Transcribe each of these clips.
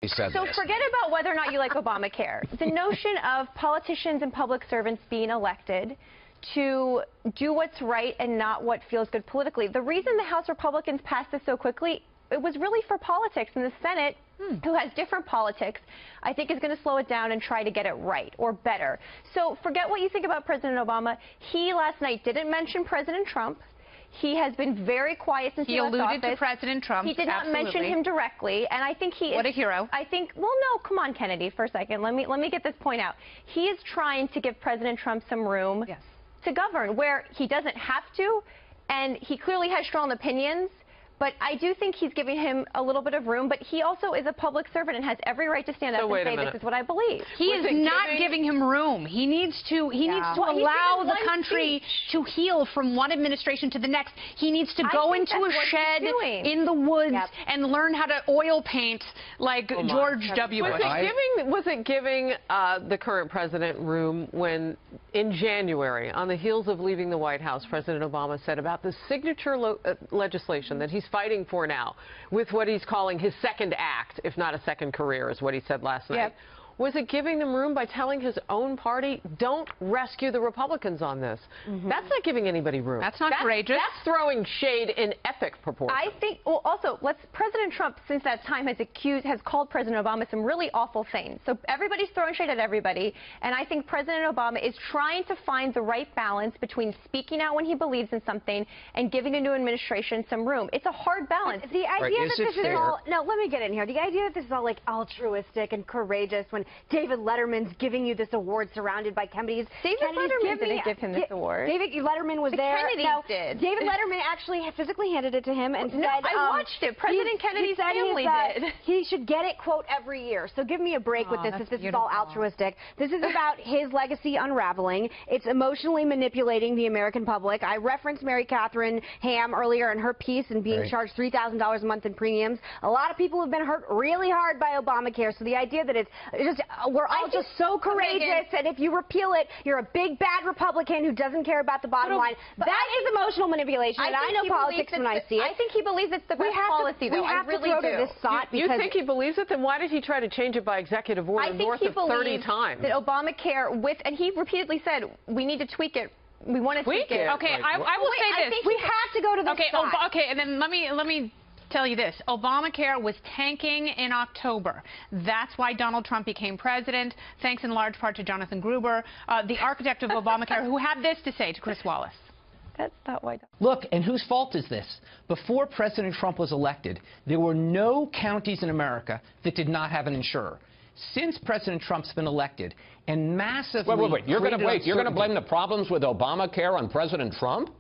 He said so this. Forget about whether or not you like Obamacare. The notion of politicians and public servants being elected to do what's right and not what feels good politically. The reason the House Republicans passed this so quickly, it was really for politics, and the Senate, who has different politics, I think is going to slow it down and try to get it right or better. So forget what you think about President Obama. He last night didn't mention President Trump. He has been very quiet since he left office. He alluded to President Trump. He did not mention him directly, and I think he is... What a hero. I think, well, no, come on, Kennedy, for a second. Let me get this point out. He is trying to give President Trump some room to govern, where he doesn't have to, and he clearly has strong opinions. But I do think he's giving him a little bit of room, but he also is a public servant and has every right to stand up and say, this is what I believe. He is not giving him room. He needs to allow the country to heal from one administration to the next. He needs to go into a shed in the woods and learn how to oil paint like George W. Bush. Was it giving the current president room when, in January, on the heels of leaving the White House, President Obama said about the signature legislation that he's fighting for now, with what he's calling his second act, if not a second career, is what he said last night. Was it giving them room by telling his own party, don't rescue the Republicans on this? That's not giving anybody room. That's not courageous. That's throwing shade in epic proportion. I think, well, also, President Trump, since that time, has called President Obama some really awful things. So everybody's throwing shade at everybody, and I think President Obama is trying to find the right balance between speaking out when he believes in something and giving a new administration some room. It's a hard balance. The idea that this is all, no, let me get in here. The idea that this is all like altruistic and courageous when David Letterman's giving you this award surrounded by Kennedys. David Letterman didn't give him this award. David Letterman was there. Kennedys did. David Letterman actually physically handed it to him and said, I watched it. President Kennedy's family did. He should get it, quote, every year. So give me a break with this if this is all altruistic. This is about his legacy unraveling. It's emotionally manipulating the American public. I referenced Mary Catherine Ham earlier in her piece and being charged $3,000 a month in premiums. A lot of people have been hurt really hard by Obamacare. So the idea that it's just we're all just so courageous, and if you repeal it, you're a big, bad Republican who doesn't care about the bottom line. That is emotional manipulation, and I know politics when I see it. I think he believes it's the best policy, though. I really do. This thought you think he believes it? Then why did he try to change it by executive order north of 30 times? That Obamacare, and he repeatedly said, we need to tweak it. We want to tweak it. Okay, I will say this. We have to go to this side. Okay, and then let me tell you this. Obamacare was tanking in October. That's why Donald Trump became president, thanks in large part to Jonathan Gruber, the architect of Obamacare, who had this to say to Chris Wallace. That's not why. Look, and whose fault is this? Before President Trump was elected, there were no counties in America that did not have an insurer. Since President Trump's been elected and massively... Wait. You're going to blame the problems with Obamacare on President Trump?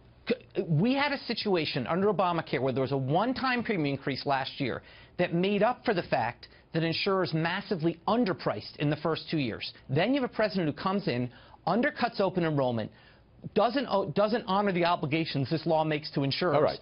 We had a situation under Obamacare where there was a one-time premium increase last year that made up for the fact that insurers massively underpriced in the first 2 years. Then you have a president who comes in, undercuts open enrollment, doesn't honor the obligations this law makes to insurers. All right.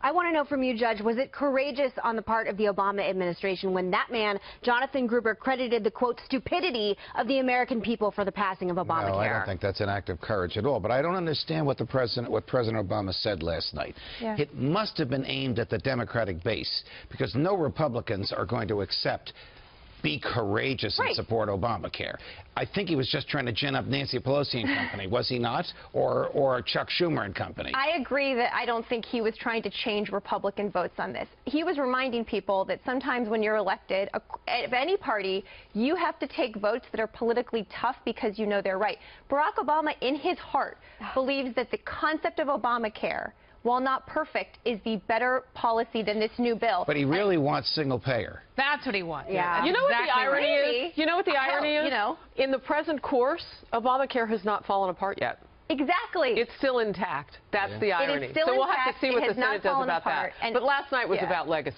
I want to know from you, Judge, was it courageous on the part of the Obama administration when that man, Jonathan Gruber, credited the, quote, stupidity of the American people for the passing of Obamacare? No, I don't think that's an act of courage at all. But I don't understand what President Obama said last night. It must have been aimed at the Democratic base, because no Republicans are going to accept be courageous and support Obamacare. I think he was just trying to gin up Nancy Pelosi and company, was he not? Or Chuck Schumer and company. I agree that I don't think he was trying to change Republican votes on this. He was reminding people that sometimes when you're elected, of any party, you have to take votes that are politically tough because you know they're right. Barack Obama, in his heart, believes that the concept of Obamacare, while not perfect, is the better policy than this new bill. But he really wants single payer. That's what he wants. Yeah. You know what the irony is? You know what the irony is? You know. In the present course, Obamacare has not fallen apart yet. Exactly. It's still intact. That's the irony. It is still so we'll intact. have to see what the Senate does about apart. that. But last night was about legacy.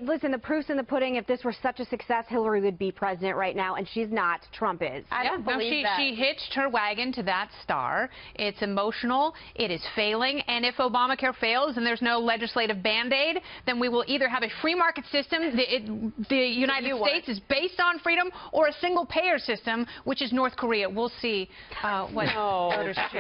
Listen, the proof's in the pudding. If this were such a success, Hillary would be president right now, and she's not. Trump is. I don't believe that. She hitched her wagon to that star. It's emotional. It is failing. And if Obamacare fails and there's no legislative Band-Aid, then we will either have a free market system, the United States is based on freedom, or a single-payer system, which is North Korea. We'll see what voters choose.